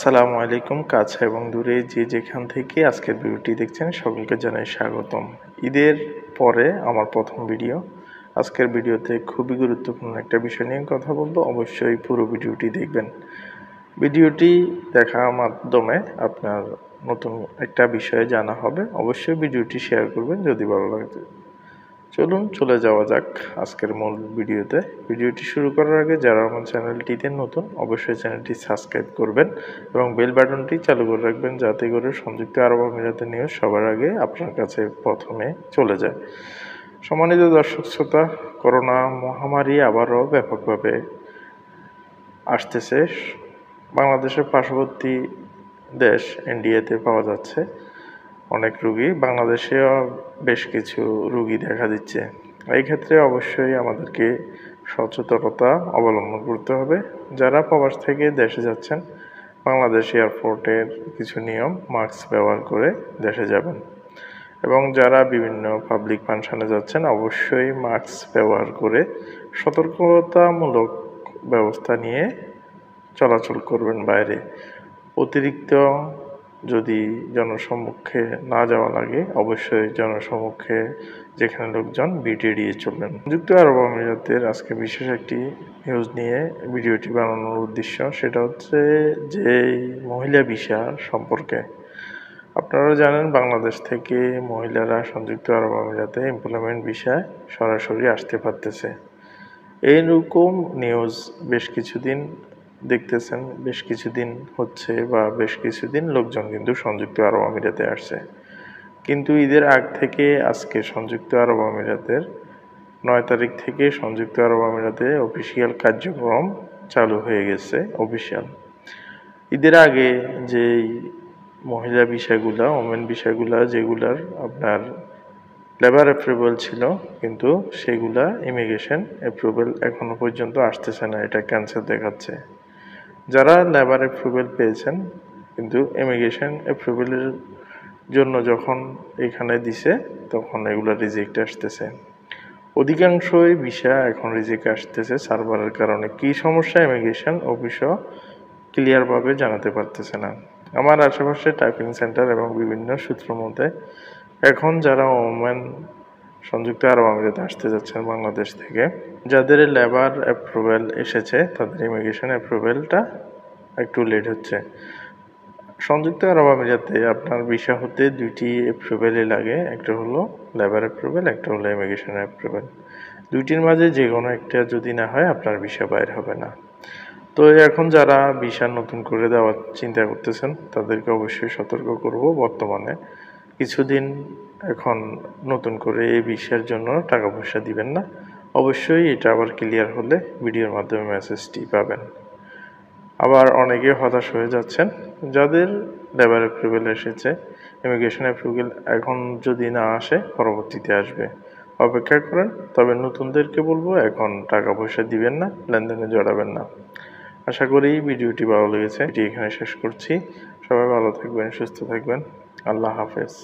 আসসালামু আলাইকুম। কাছে এবং দূরে যে যেখান থেকে আজকের ভিডিওটি দেখছেন সকলকে জানাই স্বাগতম। ঈদের পরে আমার প্রথম ভিডিও। আজকের ভিডিওতে খুবই গুরুত্বপূর্ণ একটা বিষয় নিয়ে কথা বলবো, অবশ্যই পুরো ভিডিওটি দেখবেন। ভিডিওটি দেখার মাধ্যমে আপনার নতুন একটা বিষয়ে জানা হবে, অবশ্যই ভিডিওটি শেয়ার করবেন যদি ভালো লাগে। চলুন চলে যাওয়া যাক আজকের মূল ভিডিওতে। ভিডিওটি শুরু করার আগে যারা আমার চ্যানেলটিতে নতুন অবশ্যই চ্যানেলটি সাবস্ক্রাইব করবেন এবং বেল বাটনটি চালু করে রাখবেন, যাতে করে সংযুক্ত আরব আমিরাতের নিউজ সবার আগে আপনার কাছে প্রথমে চলে যায়। সম্মানিত দর্শক শ্রোতা, করোনা মহামারী আবারও ব্যাপকভাবে আসতেছে। বাংলাদেশের পার্শ্ববর্তী দেশ ইন্ডিয়াতে পাওয়া যাচ্ছে অনেক রোগী, বাংলাদেশেও বেশ কিছু রোগী দেখা দিচ্ছে। এই ক্ষেত্রে অবশ্যই আমাদেরকে সচেতনতা অবলম্বন করতে হবে। যারা প্রবাস থেকে দেশে যাচ্ছেন, বাংলাদেশ এয়ারপোর্টের কিছু নিয়ম মাস্ক ব্যবহার করে দেশে যাবেন, এবং যারা বিভিন্ন পাবলিক ফাংশনে যাচ্ছেন অবশ্যই মাস্ক ব্যবহার করে সতর্কতামূলক ব্যবস্থা নিয়ে চলাচল করবেন বাইরে। অতিরিক্ত যদি জনসম্মুখে না যাওয়া লাগে অবশ্যই জনসম্মুখে যেখানে লোকজন ভিড় এড়িয়ে চলবেন। সংযুক্ত আরব আমিরাতের আজকে বিশেষ একটি নিউজ নিয়ে ভিডিওটি বানানোর উদ্দেশ্য, সেটা হচ্ছে যে মহিলা ভিসা সম্পর্কে। আপনারা জানেন বাংলাদেশ থেকে মহিলারা সংযুক্ত আরব আমিরাতে এমপ্লয়মেন্ট ভিসায় সরাসরি আসতে পারতেছে। এইরকম নিউজ বেশ কিছুদিন দেখতেছেন, বেশ কিছুদিন হচ্ছে বা বেশ কিছুদিন লোকজন কিন্তু সংযুক্ত আরব আমিরাতে আসছে। কিন্তু ঈদের আগ থেকে আজকে সংযুক্ত আরব আমিরাতের 9 তারিখ থেকে সংযুক্ত আরব আমিরাতে অফিসিয়াল কার্যক্রম চালু হয়ে গেছে। অফিসিয়াল ঈদের আগে যেই মহিলা বিষয়গুলা, ওমেন বিষয়গুলা, যেগুলার আপনার লেবার অ্যাপ্রুভাল ছিল কিন্তু সেগুলা ইমিগ্রেশন অ্যাপ্রুভাল এখনো পর্যন্ত আসতেছে না, এটা ক্যান্সেল দেখাচ্ছে। যারা লেবার অ্যাপ্রুভাল পেয়েছেন কিন্তু ইমিগ্রেশন অ্যাপ্রুভালের জন্য যখন এখানে দিছে তখন এগুলো রিজেক্ট আসতেছে। অধিকাংশই ভিসা এখন রিজেক্ট আসতেছে সার্ভারের কারণে। কী সমস্যা ইমিগ্রেশন অফিসও ক্লিয়ারভাবে জানাতে পারতেছে না। আমার আশেপাশে টাইপিং সেন্টার এবং বিভিন্ন সূত্র মতে এখন যারা ওমেন সংযুক্ত আরব আমিরাতে আসতে যাচ্ছেন বাংলাদেশ থেকে, যাদের লেবার অ্যাপ্রুভাল এসেছে তাদের ইমিগ্রেশন অ্যাপ্রুভালটা একটু লেট হচ্ছে। সংযুক্ত আরব আমিরাতে আপনার ভিসা হতে দুইটি অ্যাপ্রুভালই লাগে, একটা হলো লেবার অ্যাপ্রুভাল, একটা হলো ইমিগ্রেশন অ্যাপ্রুভাল। দুইটির মাঝে যে কোনো একটা যদি না হয় আপনার ভিসা বাইর হবে না। তো এখন যারা ভিসা নতুন করে দেওয়ার চিন্তা করতেছেন তাদেরকে অবশ্যই সতর্ক করব, বর্তমানে কিছুদিন এখন নতুন করে এই ভিসার জন্য টাকা পয়সা দিবেন না। অবশ্যই এটা আবার ক্লিয়ার হলে ভিডিওর মাধ্যমে মেসেজটি পাবেন। আবার অনেকে হতাশ হয়ে যাচ্ছেন, যাদের লেবার অ্যাপ্রুভাল এসেছে, ইমিগ্রেশন অ্যাপ্রুভাল এখন যদি না আসে পরবর্তীতে আসবে, অপেক্ষা করেন। তবে নতুনদেরকে বলবো এখন টাকা পয়সা দিবেন না, লেনদেনে জড়াবেন না। আশা করি ভিডিওটি ভালো লেগেছে। এটি এখানে শেষ করছি। সবাই ভালো থাকবেন, সুস্থ থাকবেন। আল্লাহ হাফেজ।